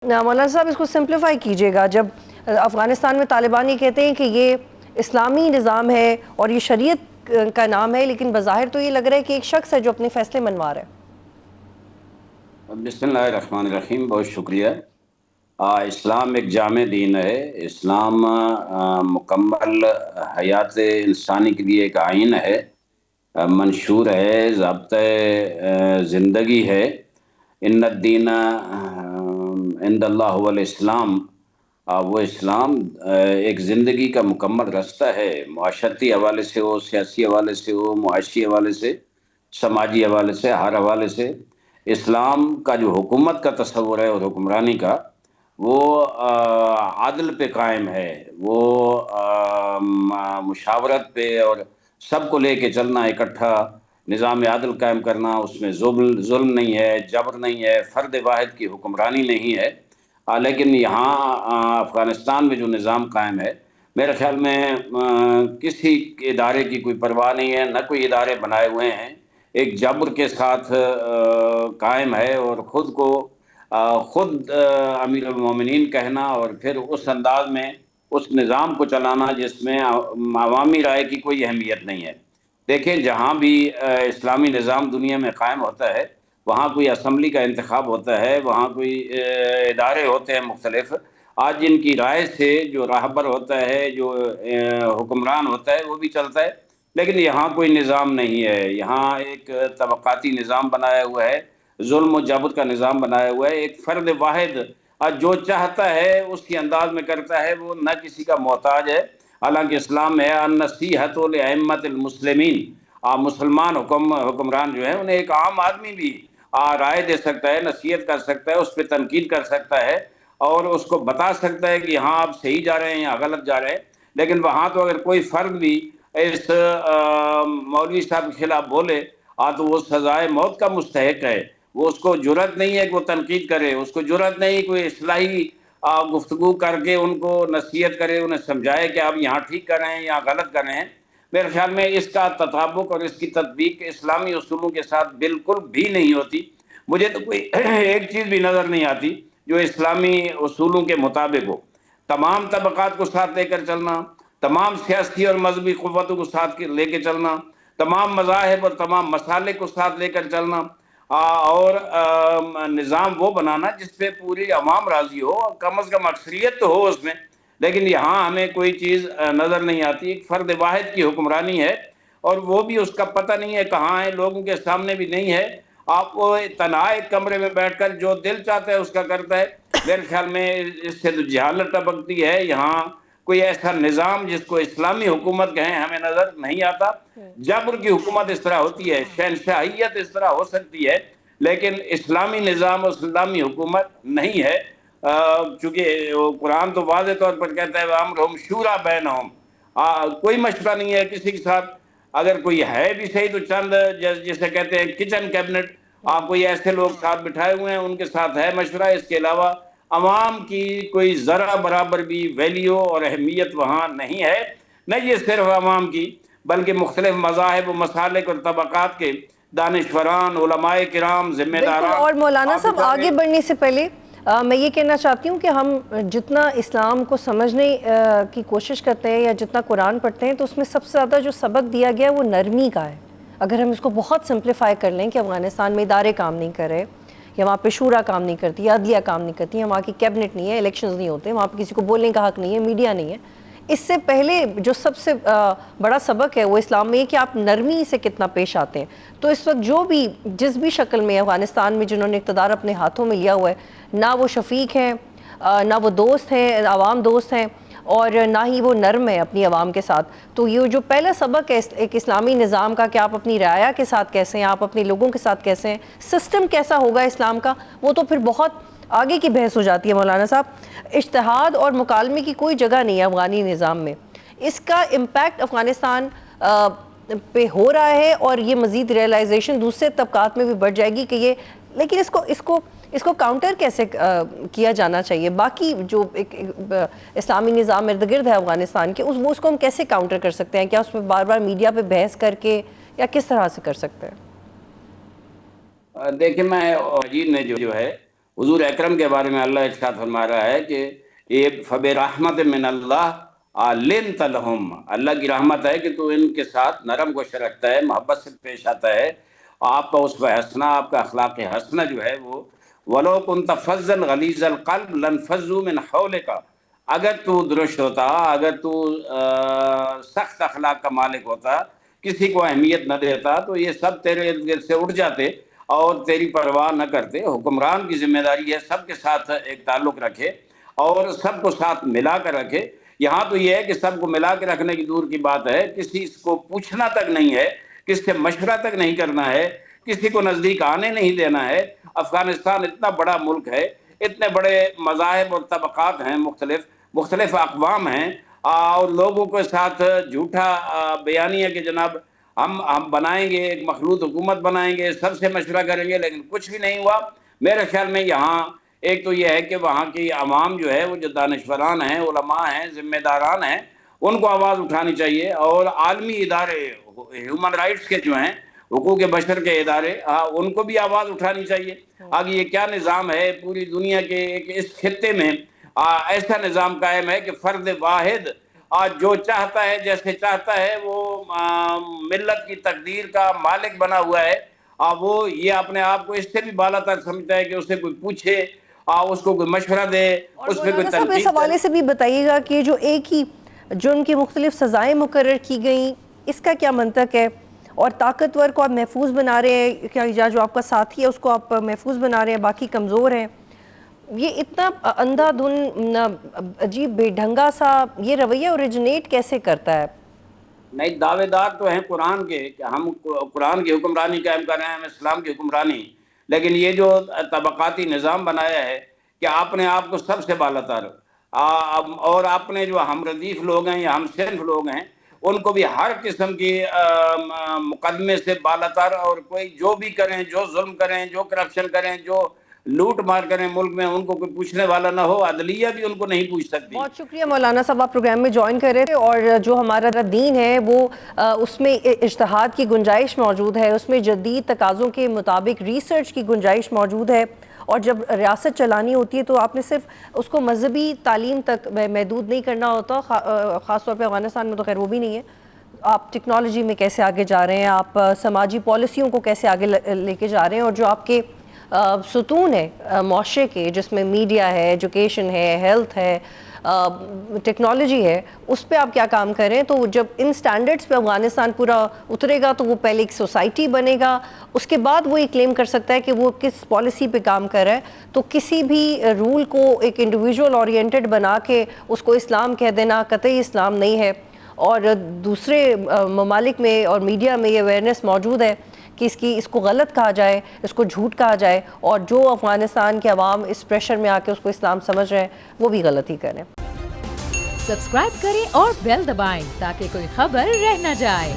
مولانا صاحب اس کو سمپلیفائی کیجیے گا. جب افغانستان میں طالبان یہ کہتے ہیں کہ یہ اسلامی نظام ہے اور یہ شریعت کا نام ہے، لیکن بظاہر تو یہ لگ رہا ہے کہ ایک شخص ہے جو اپنے فیصلے منوا رہا ہے. بسم اللہ الرحمن الرحیم. بہت شکریہ. اسلام ایک جامع دین ہے. اسلام مکمل حیات انسانی کے لیے ایک آئین ہے، منشور ہے، ضابطۂ زندگی ہے. ان الدین عند اللہ هو الاسلام. وہ اسلام ایک زندگی کا مکمل رستہ ہے، معاشرتی حوالے سے ہو، سیاسی حوالے سے ہو، معاشی حوالے سے، سماجی حوالے سے، ہر حوالے سے. اسلام کا جو حکومت کا تصور ہے اور حکمرانی کا، وہ عدل پہ قائم ہے، وہ مشاورت پہ اور سب کو لے کے چلنا، اکٹھا نظام عدل قائم کرنا. اس میں ظلم نہیں ہے، جبر نہیں ہے، فرد واحد کی حکمرانی نہیں ہے. لیکن یہاں افغانستان میں جو نظام قائم ہے، میرے خیال میں کسی ادارے کی کوئی پرواہ نہیں ہے، نہ کوئی ادارے بنائے ہوئے ہیں. ایک جبر کے ساتھ قائم ہے، اور خود کو خود امیر المومنین کہنا، اور پھر اس انداز میں اس نظام کو چلانا جس میں عوامی رائے کی کوئی اہمیت نہیں ہے. دیکھیں، جہاں بھی اسلامی نظام دنیا میں قائم ہوتا ہے، وہاں کوئی اسمبلی کا انتخاب ہوتا ہے، وہاں کوئی ادارے ہوتے ہیں مختلف. آج جن کی رائے سے جو راہبر ہوتا ہے، جو حکمران ہوتا ہے، وہ بھی چلتا ہے. لیکن یہاں کوئی نظام نہیں ہے. یہاں ایک طبقاتی نظام بنایا ہوا ہے، ظلم و جبر کا نظام بنایا ہوا ہے. ایک فرد واحد جو چاہتا ہے اس کی انداز میں کرتا ہے، وہ نہ کسی کا محتاج ہے. حالانکہ اسلام میں النصیحۃ لأئمۃ المسلمین، مسلمان حکمران جو ہے انہیں ایک عام آدمی بھی رائے دے سکتا ہے، نصیحت کر سکتا ہے، اس پہ تنقید کر سکتا ہے، اور اس کو بتا سکتا ہے کہ ہاں آپ صحیح جا رہے ہیں یا غلط جا رہے ہیں. لیکن وہاں تو اگر کوئی فرد بھی اس مولوی صاحب کے خلاف بولے تو وہ سزائے موت کا مستحق ہے. وہ اس کو جرأت نہیں ہے کہ وہ تنقید کرے، اس کو جرأت نہیں کوئی اصلاحی گفتگو کر کے ان کو نصیحت کرے، انہیں سمجھائے کہ آپ یہاں ٹھیک کر رہے ہیں یا غلط کر رہے ہیں. میرے خیال میں اس کا تطابق اور اس کی تطبیق اسلامی اصولوں کے ساتھ بالکل بھی نہیں ہوتی. مجھے تو کوئی ایک چیز بھی نظر نہیں آتی جو اسلامی اصولوں کے مطابق ہو. تمام طبقات کو ساتھ لے کر چلنا، تمام سیاسی اور مذہبی قوتوں کو ساتھ لے کے چلنا، تمام مذاہب اور تمام مسالک کو ساتھ لے کر چلنا، اور نظام وہ بنانا جس پہ پوری عوام راضی ہو، کم از کم اکثریت تو ہو اس میں. لیکن یہاں ہمیں کوئی چیز نظر نہیں آتی. ایک فرد واحد کی حکمرانی ہے، اور وہ بھی اس کا پتہ نہیں ہے کہاں ہے، لوگوں کے سامنے بھی نہیں ہے. آپ کو تنہا ایک کمرے میں بیٹھ کر جو دل چاہتا ہے اس کا کرتا ہے. میرے خیال میں اس سے تو جہالت ٹپکتی ہے. یہاں کوئی ایسا نظام جس کو اسلامی حکومت کہیں ہمیں نظر نہیں آتا. جبر کی حکومت اس طرح ہوتی ہے، شہنشاہیت اس طرح ہو سکتی ہے، لیکن اسلامی نظام اور اسلامی حکومت نہیں ہے. چونکہ قرآن تو واضح طور پر کہتا ہے وَأَمْرُهُمْ شُورَىٰ بَيْنَهُمْ. کوئی مشورہ نہیں ہے کسی کے ساتھ. اگر کوئی ہے بھی صحیح تو چند جسے کہتے ہیں کچن کیبنٹ، کوئی ایسے لوگ ساتھ بٹھائے ہوئے ہیں، ان کے ساتھ ہے مشورہ. اس کے علاوہ عوام کی کوئی ذرا برابر بھی ویلیو اور اہمیت وہاں نہیں ہے. نہ یہ صرف عوام کی، بلکہ مختلف مذاہب و مسالک اور طبقات کے دانشوران، علماء کرام، ذمہ بالکل. داران اور مولانا صاحب بیچارے. آگے بڑھنے سے پہلے میں یہ کہنا چاہتی ہوں کہ ہم جتنا اسلام کو سمجھنے کی کوشش کرتے ہیں یا جتنا قرآن پڑھتے ہیں، تو اس میں سب سے زیادہ جو سبق دیا گیا ہے وہ نرمی کا ہے. اگر ہم اس کو بہت سمپلیفائی کر لیں کہ افغانستان میں ادارے کام نہیں کر رہے، یا وہاں پہ شورا کام نہیں کرتی، یا عدلیہ کام نہیں کرتی، یا وہاں کی کیبنٹ نہیں ہے، الیکشنز نہیں ہوتے، وہاں پہ کسی کو بولنے کا حق نہیں ہے، میڈیا نہیں ہے. اس سے پہلے جو سب سے بڑا سبق ہے وہ اسلام میں ہے کہ آپ نرمی سے کتنا پیش آتے ہیں. تو اس وقت جو بھی جس بھی شکل میں افغانستان میں جنہوں نے اقتدار اپنے ہاتھوں میں لیا ہوا ہے، نہ وہ شفیق ہیں، نہ وہ دوست ہیں، عوام دوست ہیں، اور نہ ہی وہ نرم ہے اپنی عوام کے ساتھ. تو یہ جو پہلا سبق ہے ایک اسلامی نظام کا کہ آپ اپنی رعایا کے ساتھ کیسے ہیں، آپ اپنے لوگوں کے ساتھ کیسے ہیں، سسٹم کیسا ہوگا اسلام کا، وہ تو پھر بہت آگے کی بحث ہو جاتی ہے مولانا صاحب. اجتہاد اور مکالمے کی کوئی جگہ نہیں ہے افغانی نظام میں. اس کا امپیکٹ افغانستان پہ ہو رہا ہے، اور یہ مزید ریئلائزیشن دوسرے طبقات میں بھی بڑھ جائے گی کہ یہ، لیکن اس کو کاؤنٹر کیسے کیا جانا چاہیے. باقی جو ایک اسلامی نظام ارد گرد ہے افغانستان کے، اس کو ہم کیسے کاؤنٹر کر سکتے ہیں؟ کیا اس میں بار بار میڈیا پہ بحث کر کے، یا کس طرح سے کر سکتے ہیں؟ دیکھیں، میں وزیر نے جو ہے حضور اکرم کے بارے میں اللہ ارشاد فرما رہا ہے کہ یہ فبرحمت من اللہ لنت لہم، اللہ کی رحمت ہے کہ تو ان کے ساتھ نرم گوش رکھتا ہے، محبت سے پیش آتا ہے. آپ کا اسوہ حسنہ، آپ کا اخلاق حسنہ جو ہے وہ ولو کنت فظا غلیظ القلب لانفضوا من حولک، اگر تو درست ہوتا، اگر تو سخت اخلاق کا مالک ہوتا، کسی کو اہمیت نہ دیتا، تو یہ سب تیرے ارد گرد سے اٹھ جاتے اور تیری پرواہ نہ کرتے. حکمران کی ذمہ داری ہے سب کے ساتھ ایک تعلق رکھے اور سب کو ساتھ ملا کر رکھے. یہاں تو یہ ہے کہ سب کو ملا کے رکھنے کی دور کی بات ہے، کسی کو پوچھنا تک نہیں ہے، کس سے مشورہ تک نہیں کرنا ہے، کسی کو نزدیک آنے نہیں دینا ہے. افغانستان اتنا بڑا ملک ہے، اتنے بڑے مذاہب اور طبقات ہیں، مختلف اقوام ہیں، اور لوگوں کے ساتھ جھوٹا بیانی ہے کہ جناب ہم بنائیں گے ایک مخلوط حکومت بنائیں گے، سب سے مشورہ کریں گے، لیکن کچھ بھی نہیں ہوا. میرے خیال میں یہاں ایک تو یہ ہے کہ وہاں کی عوام جو ہے وہ جو دانشوران ہیں، علماء ہیں، ذمہ داران ہیں، ان کو آواز اٹھانی چاہیے، اور عالمی ادارے ہیومن رائٹس کے جو ہیں، حقوق بشر کے ادارے، ان کو بھی آواز اٹھانی چاہیے. آگے یہ کیا نظام ہے پوری دنیا کے اس خطے میں؟ ایسا نظام قائم ہے کہ فرد واحد جو چاہتا ہے جیسے چاہتا ہے وہ ملت کی تقدیر کا مالک بنا ہوا ہے. وہ یہ اپنے آپ کو اس سے بھی بالا تر سمجھتا ہے کہ اسے کوئی پوچھے، اس کو کوئی مشورہ دے، اور اس پہ کوئی مولانا صاحب اس تنقید حوالے کرے. سے بھی بتائیے گا کہ جو ایک ہی جرم کی مختلف سزائیں مقرر کی گئیں، اس کا کیا منطق ہے؟ اور طاقتور کو آپ محفوظ بنا رہے ہیں، کیا جو آپ کا ساتھی ہے اس کو آپ محفوظ بنا رہے ہیں، باقی کمزور ہیں؟ یہ اتنا اندھا دھن عجیب بے ڈھنگا سا یہ رویہ اوریجنیٹ کیسے کرتا ہے؟ نہیں، دعوے دار تو ہیں قرآن کے کہ ہم قرآن کی حکمرانی قائم کر رہے ہیں، ہم اسلام کی حکمرانی، لیکن یہ جو طبقاتی نظام بنایا ہے کہ اپنے آپ کو سب سے بالا تر، اور اپنے جو ہم ردیف لوگ ہیں یا ہم صنف لوگ ہیں ان کو بھی ہر قسم کی مقدمے سے بالا تر، اور کوئی جو بھی کریں، جو ظلم کریں، جو کرپشن کریں، جو لوٹ مار کریں ملک میں، ان کو کوئی پوچھنے والا نہ ہو، عدلیہ بھی ان کو نہیں پوچھ سکتی. بہت شکریہ مولانا صاحب، آپ پروگرام میں جوائن کر رہے تھے. اور جو ہمارا دین ہے وہ اس میں اجتہاد کی گنجائش موجود ہے، اس میں جدید تقاضوں کے مطابق ریسرچ کی گنجائش موجود ہے، اور جب ریاست چلانی ہوتی ہے تو آپ نے صرف اس کو مذہبی تعلیم تک محدود نہیں کرنا ہوتا. خاص طور پہ افغانستان میں تو خیر وہ بھی نہیں ہے. آپ ٹیکنالوجی میں کیسے آگے جا رہے ہیں، آپ سماجی پالیسیوں کو کیسے آگے لے کے جا رہے ہیں، اور جو آپ کے ستون ہے معاشرے کے، جس میں میڈیا ہے، ایجوکیشن ہے، ہیلتھ ہے، ٹیکنالوجی ہے، اس پہ آپ کیا کام کر رہے ہیں. تو جب ان سٹینڈرڈز پہ افغانستان پورا اترے گا تو وہ پہلے ایک سوسائٹی بنے گا، اس کے بعد وہ یہ کلیم کر سکتا ہے کہ وہ کس پالیسی پہ کام کر رہا ہے. تو کسی بھی رول کو ایک انڈیویجول اورینٹڈ بنا کے اس کو اسلام کہہ دینا قطعی اسلام نہیں ہے. اور دوسرے ممالک میں اور میڈیا میں یہ اویئرنیس موجود ہے کہ اس کو غلط کہا جائے، اس کو جھوٹ کہا جائے، اور جو افغانستان کے عوام اس پریشر میں آ کے اس کو اسلام سمجھ رہے ہیں وہ بھی غلطی کریں. سبسکرائب کریں اور بیل دبائیں تاکہ کوئی خبر رہ نہ جائے.